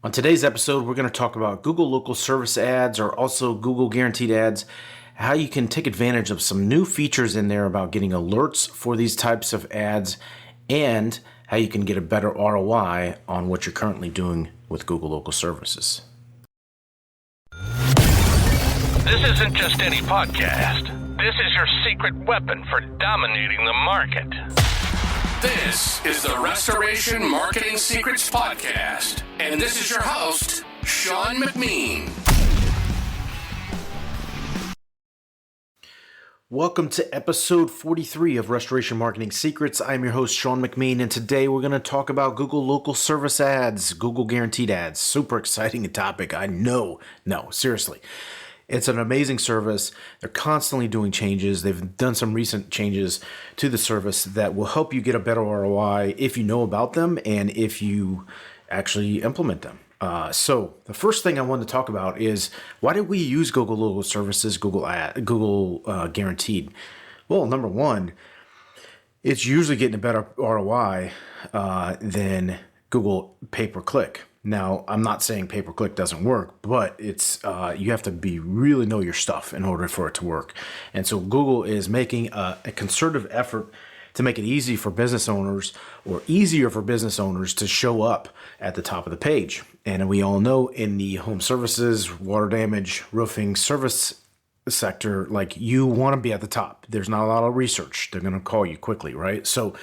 On today's episode, we're going to talk about Google Local Service Ads, or also Google Guaranteed Ads, how you can take advantage of some new features in there about getting alerts for these types of ads, and how you can get a better ROI on what you're currently doing with Google Local Services. This isn't just any podcast. This is your secret weapon for dominating the market. This is the Restoration Marketing Secrets Podcast, and this is your host, Sean McMeen. Welcome to episode 43 of Restoration Marketing Secrets. I'm your host, Sean McMeen, and today we're going to talk about Google Local Service Ads, Google Guaranteed Ads. Super exciting topic, I know. No, seriously. It's an amazing service. They're constantly doing changes. They've done some recent changes to the service that will help you get a better ROI if you know about them and if you actually implement them. So the first thing I wanted to talk about is, why did we use Google Local Services, Google Guaranteed? Well, number one, it's usually getting a better ROI than Google pay-per-click. Now, I'm not saying pay-per-click doesn't work, but it's you have to really know your stuff in order for it to work. And so Google is making a concerted effort to make it easier for business owners to show up at the top of the page. And we all know in the home services, water damage, roofing service sector, like, you want to be at the top. There's not a lot of research. They're going to call you quickly, right? So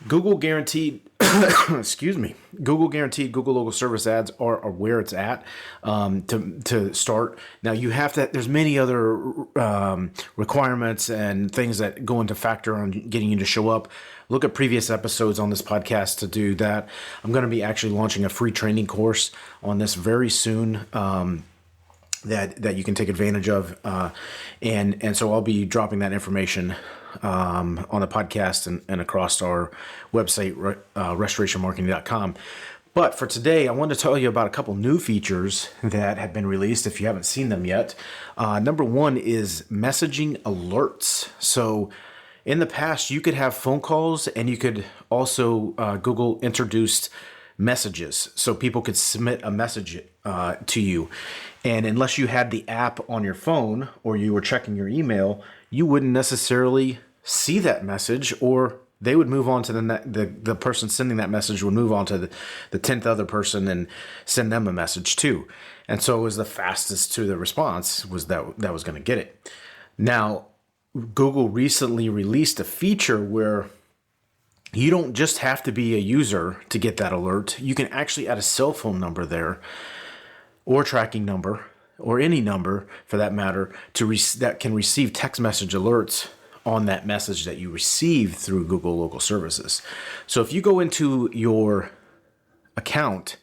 Google Guaranteed, Google Guaranteed, Google Local Service Ads are where it's at to start. Now, you have to, there's many other requirements and things that go into factor on getting you to show up. Look at previous episodes on this podcast to do that. I'm going to be actually launching a free training course on this very soon. That you can take advantage of, and so I'll be dropping that information on the podcast and across our website, restorationmarketing.com. But for today, I wanted to tell you about a couple new features that have been released if you haven't seen them yet. Number one is messaging alerts. So in the past, you could have phone calls, and you could also Google introduced messages, so people could submit a message to you. And unless you had the app on your phone or you were checking your email, you wouldn't necessarily see that message, or they would move on to the person sending that message would move on to the 10th other person and send them a message too. And so it was the fastest to the response was that was going to get it. Now, Google recently released a feature where you don't just have to be a user to get that alert. You can actually add a cell phone number there, or tracking number, or any number for that matter, that can receive text message alerts on that message that you receive through Google Local Services. So if you go into your account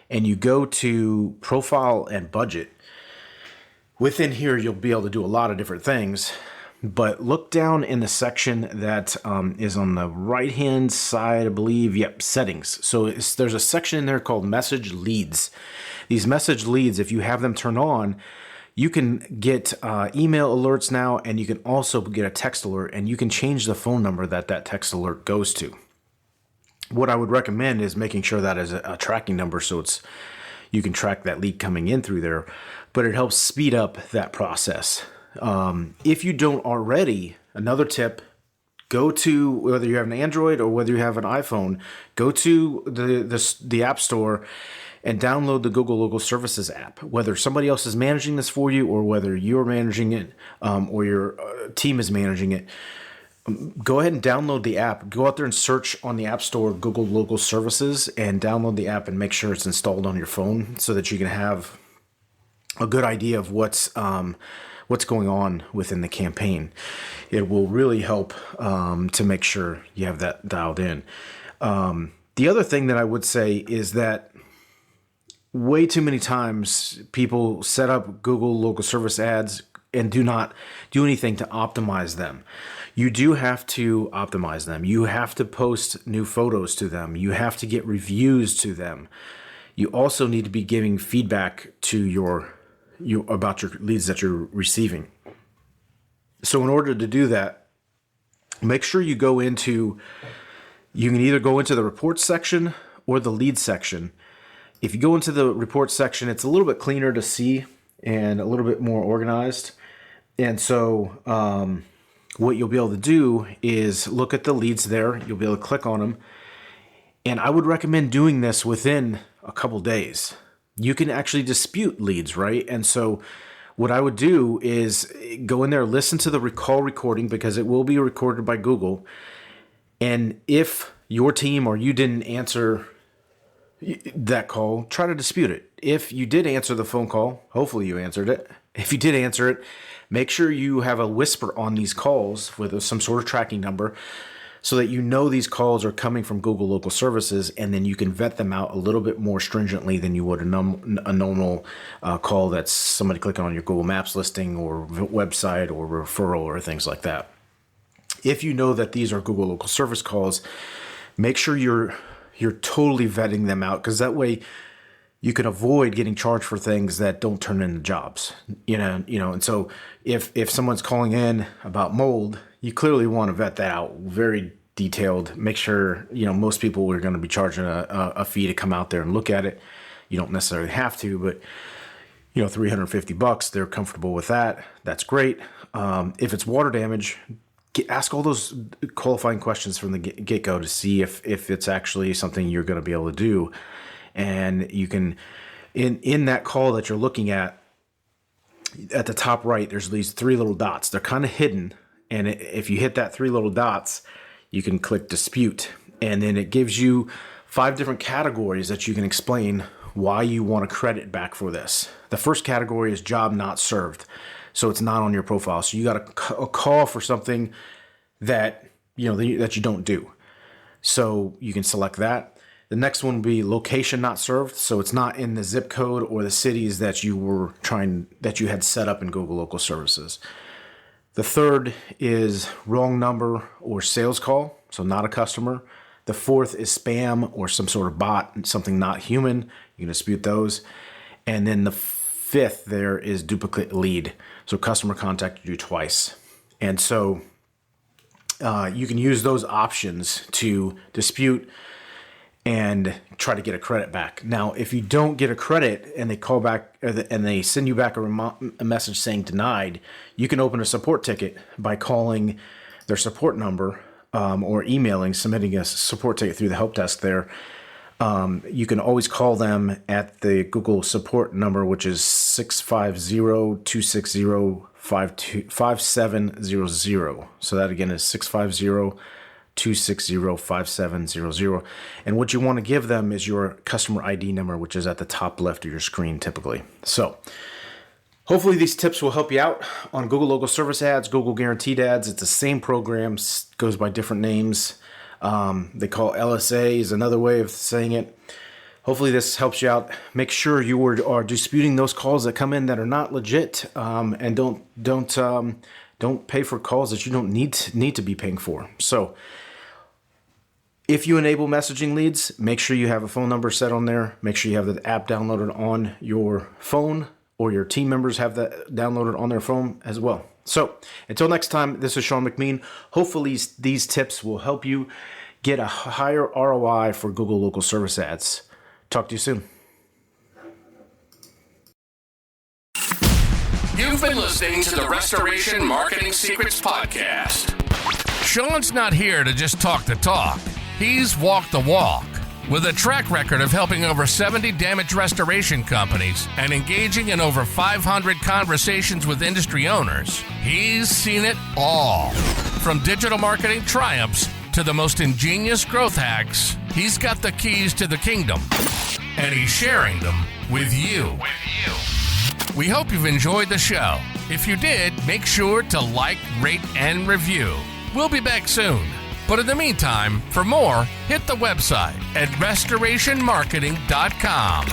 and you go to Profile and Budget, within here you'll be able to do a lot of different things. But look down in the section that is on the right-hand side, I believe. Yep, settings. So there's a section in there called message leads. These message leads, if you have them turned on, you can get email alerts now, and you can also get a text alert, and you can change the phone number that text alert goes to. What I would recommend is making sure that is a tracking number, so you can track that lead coming in through there, but it helps speed up that process. If you don't already, another tip, go to, whether you have an Android or whether you have an iPhone, go to the App Store and download the Google Local Services app. Whether somebody else is managing this for you, or whether you're managing it, or your team is managing it, go ahead and download the app. Go out there and search on the App Store Google Local Services and download the app, and make sure it's installed on your phone so that you can have a good idea of what's going on within the campaign. It will really help to make sure you have that dialed in. The other thing that I would say is that way too many times people set up Google Local Service Ads and do not do anything to optimize them. You do have to optimize them. You have to post new photos to them. You have to get reviews to them. You also need to be giving feedback to about your leads that you're receiving. So in order to do that, make sure you can either go into the reports section or the lead section, If you go into the report section, it's a little bit cleaner to see and a little bit more organized. And so what you'll be able to do is look at the leads there. You'll be able to click on them. And I would recommend doing this within a couple days. You can actually dispute leads, right? And so what I would do is go in there, listen to the call recording, because it will be recorded by Google. And if your team or you didn't answer that call, try to dispute it. If you did answer the phone call, hopefully you answered it. If you did answer it, make sure you have a whisper on these calls with some sort of tracking number so that you know these calls are coming from Google Local Services, and then you can vet them out a little bit more stringently than you would a normal call that's somebody clicking on your Google Maps listing or website or referral or things like that. If you know that these are Google Local Service calls, make sure you're totally vetting them out, because that way you can avoid getting charged for things that don't turn into jobs. And so if someone's calling in about mold, you clearly want to vet that out very detailed. Make sure, most people are going to be charging a fee to come out there and look at it. You don't necessarily have to, but $350, they're comfortable with that. That's great. If it's water damage, ask all those qualifying questions from the get-go to see if it's actually something you're going to be able to do. And you can, in that call that you're looking at the top right, there's these 3 little dots. They're kind of hidden. And if you hit that 3 little dots, you can click dispute. And then it gives you 5 different categories that you can explain why you want a credit back for this. The first category is job not served. So it's not on your profile. So you got a call for something that that you don't do. So you can select that. The next one would be location not served. So it's not in the zip code or the cities that you had set up in Google Local Services. The third is wrong number or sales call. So not a customer. The fourth is spam or some sort of bot, something not human. You can dispute those. And then the fifth there is duplicate lead. So customer contacted you twice. And so you can use those options to dispute and try to get a credit back. Now, if you don't get a credit and they call back and they send you back a message saying denied, you can open a support ticket by calling their support number or submitting a support ticket through the help desk there. You can always call them at the Google support number, which is 650-260-5700. So that again is 650-260-5700. And what you want to give them is your customer ID number, which is at the top left of your screen typically. So hopefully these tips will help you out on Google Local Service Ads, Google Guaranteed Ads. It's the same program, goes by different names. They call LSA is another way of saying it. Hopefully this helps you out. Make sure you are disputing those calls that come in that are not legit, and don't pay for calls that you don't need to be paying for. So if you enable messaging leads, make sure you have a phone number set on there. Make sure you have the app downloaded on your phone, or your team members have that downloaded on their phone as well. So until next time, this is Sean McMeen. Hopefully these tips will help you get a higher ROI for Google Local Service Ads. Talk to you soon. You've been listening to the Restoration Marketing Secrets Podcast. Sean's not here to just talk the talk. He's walked the walk. With a track record of helping over 70 damage restoration companies and engaging in over 500 conversations with industry owners, he's seen it all. From digital marketing triumphs to the most ingenious growth hacks, he's got the keys to the kingdom, and he's sharing them with you. We hope you've enjoyed the show. If you did, make sure to like, rate, and review. We'll be back soon. But in the meantime, for more, hit the website at restorationmarketing.com.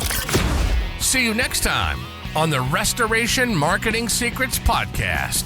See you next time on the Restoration Marketing Secrets Podcast.